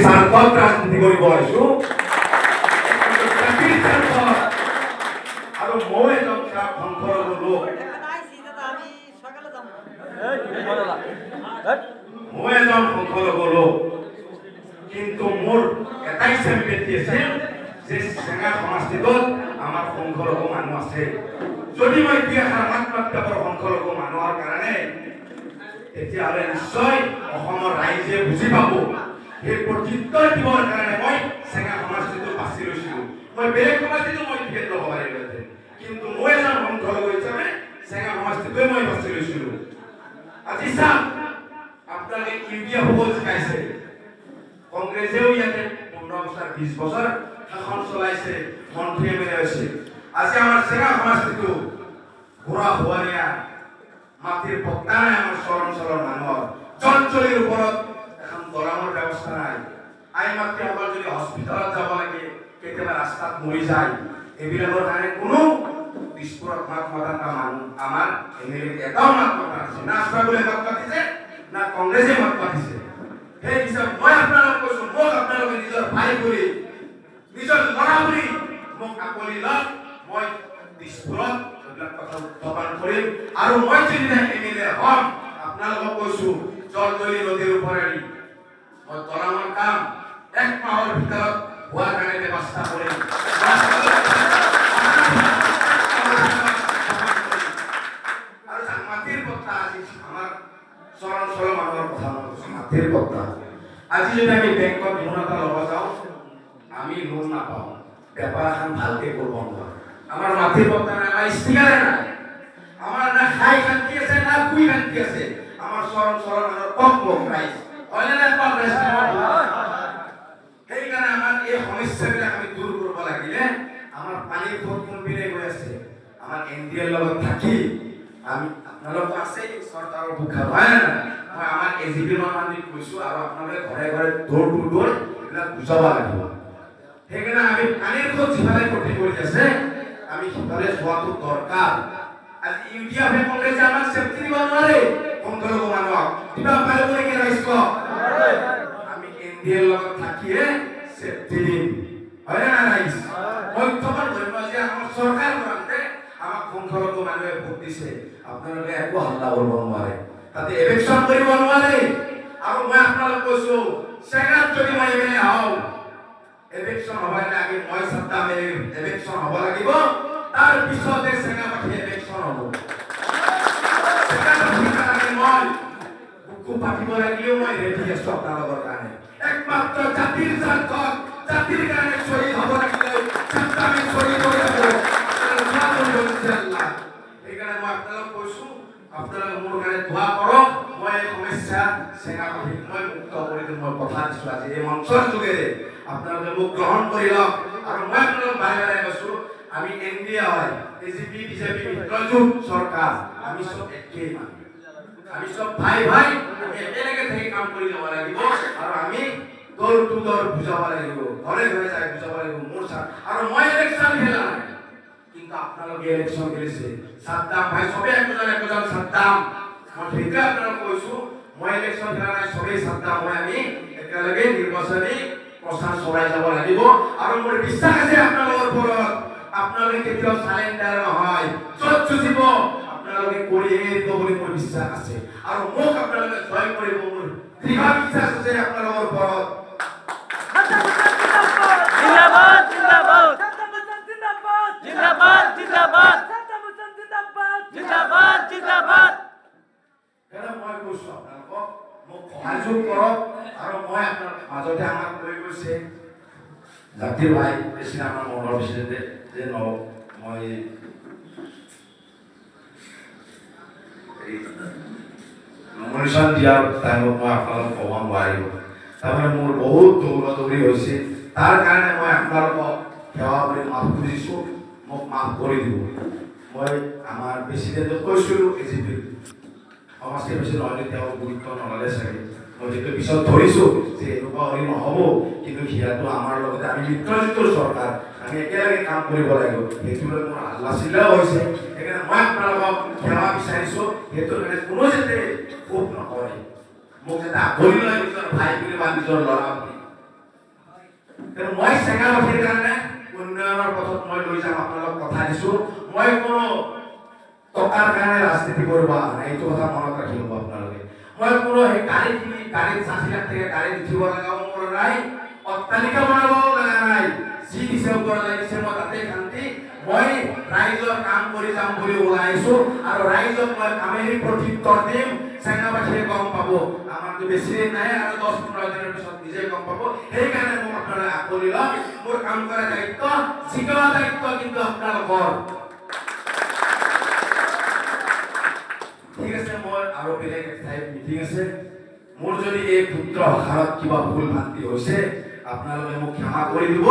সাংসদ ৰাজনীতি কৰিব আহিছো আৰু মই এজন সংসদৰ লোক মই এজন সংসদৰ লোক কিন্তু মোৰ এটাই চেম্পিয়ন আছে যে চেঙা সমষ্টিত আমাৰ সংসদৰ মানুহ আছে যদি মই বিয়াৰ মাত্ৰ সংসদৰ মানুহৰ কাৰণে তেতিয়াহ'লে নিশ্চয় অসমৰ ৰাইজে বুজি পাব সেই প্ৰত্যুত্তৰ দিবৰ কাৰণে মই চেঙা সমষ্টিটো বাছি লৈছিলোঁ মই বেলেগ সমষ্টিটো মই টিকেট ল'ব পাৰিলোহেঁতেন কিন্তু মই এজন সংসদৰ হিচাপে চেঙা সমষ্টিটোৱে মই বাছি লৈছিলোঁ আজি চাওক আপোনালোকে ইউৰিয়া হ'ব শিকাইছে কংগ্ৰেছেও ইয়াতে 15 বছৰ 20 বছৰ শাসন চলাইছে মন্ত্ৰী এমএলএ হৈছে আজি আমাৰ চেঙা সমষ্টিটো ঘোঁৰা হোৱানীয়া মাটিৰ পট্টা নাই আমাৰ চৰঞ্চলৰ মানুহৰ জলচলীৰ ওপৰত এখন দলঙৰ ব্যৱস্থা নাই আই মাতৃসকল যদি হস্পিটেলত যাব লাগে কেতিয়াবা ৰাস্তাত মৰি যায় এইবিলাকৰ কাৰণে কোনো দিছপুৰত মাত মতা মানুহ আমাৰ এমএলএ এটাও মাত মতা নাছিল না আশৰাফুলে মাত মাতিছে না কংগ্ৰেছে মাত মাতিছে সেই হিচাপে মই আপোনালোকক কৈছো মোক আপোনালোকে নিজৰ ভাই কৰি নিজৰ ল'ৰা বুলি মোক আকলি লওক মই দিছপুৰত এইবিলাক কথা উত্থাপন কৰিম আৰু মই যিদিনা এমএলএ হ'ম আপোনালোকক কৈছো জলজলি নদীৰ ওপৰেদি মই দলঙৰ কাম 1 মাহৰ ভিতৰত হোৱাৰ কাৰণে ব্যৱস্থা কৰিম আৰু মাটিৰ পট্টা আজি আমাৰ চৰঞ্চলৰ মানুহৰ কথা মাটিৰ পট্টা আজি যদি আমি বেংকত লোন এটা ল'ব যাওঁ আমি লোন নাপাওঁ বেপাৰ এখন ভালকে কৰিব নোৱাৰোঁ আমাৰ মাটিৰ পট্টা নাই আমাৰ স্পিকাৰে নাই আমাৰ না খাই শান্তি আছে না শুই শান্তি আছে আমাৰ চৰঞ্চলৰ মানুহৰ কম ৰাইজ হয়নে নাই কম ৰাইজ সেইকাৰণে আমাৰ এই সমস্যাবিলাক আমি দূৰ কৰিব লাগিলে আমাৰ পানীৰ খুব কোনপিনে গৈ আছে আমাৰ এনডিএৰ লগত থাকি আমি আপোনালোক আছে চৰকাৰৰ বুখা হয় না মই আমাৰ এজিপি মানুহ কৈছো আৰু আপোনালোকে ঘৰে ঘৰে দৌৰ টু দৌৰ এইবিলাক বুজাব লাগিব সেইকাৰণে আমি পানীৰ খুব যিফালে ক্ষতি কৰি আছে আমি সিফালে যোৱাটো দৰকাৰ আজি ইউডিএফে কংগ্ৰেছে আমাক চেফটি দিব নোৱাৰে সংখ্যালঘু মানুহক কিবা পাৰিব নেকি ৰাইজক আমি এনডিএৰ লগত থাকিয়ে চেফটি দিম হয় না ৰাইজ বৰ্তমান ধৰিব যে আমাৰ চৰকাৰ গৰাকীয়ে আমাক সংখ্যালঘু মানুহে ভোট দিছে আপোনালোকে একো হাল্লা কৰিব নোৱাৰে তাতে ইলেকশ্যন কৰিব নোৱাৰে আৰু মই আপোনালোক কৈছো চেঙাত যদি মই এমএলএ হওঁ ইলেকশ্যন হ'বলৈ লাগে মই সত্তা ইলেকশ্যন হ'ব লাগিব তাৰ পিছতে চেঙাপাঠি ইলেকশ্যন হ'ব চেঙাপাঠি মই বুকু পাতিব লাগিলেও মই ৰেডি আছো আপোনালোকৰ কাৰণে একমাত্ৰ জাতিৰ স্বাৰ্থত জাতিৰ কাৰণে শ্বহীদ হ'ব লাগিলে আমি শ্বহীদ হৈ যাব সেইকাৰণে মই আপোনালোক কৈছো আপোনালোকে মোৰ কাৰণে দোৱা কৰক মই এই সমস্যা চেঙাপাঠীক মই মুক্ত কৰি দিম মই কথা দিছো আজি এই মঞ্চৰ যোগেৰে আপোনালোকে মোক গ্ৰহণ কৰি লওক আৰু মই আপোনালোক বাৰে বাৰে কৈছো আমি এনডিএ হয় এজিপি বিজেপি মিত্ৰজোঁট চৰকাৰ আমি সব একেই মানুহ আমি সব ভাই ভাই আমি একেলগে থাকি কাম কৰি যাব লাগিব আৰু আমি দৌৰ টু দৌৰ বুজাব লাগিব ঘৰে ঘৰে যাই বুজাব লাগিব মোৰ চাৰ আৰু মই ইলেকশ্যন খেলা নাই কিন্তু আপোনালোকে ইলেকশ্যন খেলিছে সাদ্দাম ভাই সবে একজন সাদ্দাম মই ঠিকা আপোনালোক কৈছো মই ইলেকশ্যন খেলা নাই সবেই সাদ্দাম হয় আমি একেলগে নিৰ্বাচনী প্ৰচাৰ চলাই যাব লাগিব আৰু মোৰ বিশ্বাস আছে আপোনালোকৰ ওপৰত আপোনালোকে কেতিয়াও চালেণ্ডাৰ নহয় য'ত যুঁজিব আপোনালোকে কৰিয়ে দিব বুলি মোৰ বিশ্বাস আছে আৰু মোক আপোনালোকে জয় কৰিব মোৰ দৃঢ় বিশ্বাস আছে আপোনালোকৰ ওপৰত জিন্দাবাদ জিন্দাবাদ জিন্দাবাদ জিন্দাবাদ জিন্দাবাদ জিন্দাবাদ কেনে মই কৈছো আপোনালোকক মোক সহযোগ কৰক আৰু মই আপোনাৰ মাজতে আমাক কৈ গৈছে জাতিৰ ভাই বেছি আমাৰ মনৰ বিশেষে যে মই নমিনেশ্যন দিয়াৰ টাইমত মই আপোনালোকক ক'ব নোৱাৰিব তাৰমানে মোৰ বহুত দৌৰা দৌৰি হৈছে তাৰ কাৰণে মই আপোনালোকক সেৱা কৰি মাফ খুজিছোঁ মোক মাফ কৰি দিব মই আমাৰ প্ৰেচিডেণ্টক কৈছিলোঁ এজিপি সমষ্টি প্ৰেচিডেণ্ট তেওঁ গুৰুত্ব নল'লে চাগে মই যিটো পিছত ধৰিছোঁ যে এনেকুৱা হ'লে নহ'ব কিন্তু সিয়াটো আমাৰ লগতে আমি মিত্ৰজোঁটৰ চৰকাৰ আমি একেলগে কাম কৰিব লাগিব সেইটো লৈ মোৰ হাল্লা চিল্লাও হৈছে সেইকাৰণে মই আপোনালোকক সেৱা বিচাৰিছোঁ সেইটোৰ কাৰণে কোনো যাতে ক্ষোভ নকৰে মোক যাতে আগুৰি লয় নিজৰ ভাই বুলি বা নিজৰ ল'ৰা বুলি মই চেঙাবাসীৰ কাৰণে উন্নয়নৰ পথত মই লৈ যাম, আপোনালোকক কথা দিছো। মই কোনো টকাৰ কাৰণে ৰাজনীতি কৰিব অহা নাই, এইটো কথা মনত ৰাখি ল'ব আপোনালোকে। মই কোনো সেই গাড়ীত 60 লাখ টকা গাড়ীত উঠিব লগাও মোৰ নাই, অট্টালিকা বনাবও লগা নাই। যি দিছে ওপৰত লাগিছে মই তাতে শান্তি। মই ৰাইজৰ কাম কৰি যাম বুলি ওলাই আহিছো আৰু ৰাইজক মই কামেৰি প্ৰত্যুত্তৰ দিম। চেঙাবাসীয়ে গম পাব আমাৰতো বেছি দিন নাই, আৰু 10-15 দিনৰ পিছত নিজে গম পাব। সেইকাৰণে মোক আপোনালোকে আকলি লওক। মোৰ কাম কৰা দায়িত্ব, শিকোৱা দায়িত্ব কিন্তু আপোনালোকৰ। ঠিক আছে, মই আৰু বেলেগ ঠাইত মিটিং আছে। মোৰ যদি এই ক্ষুদ্ৰ ভাষাত কিবা ভুল ভ্ৰান্তি হৈছে আপোনালোকে মোক ক্ষমা কৰি দিব।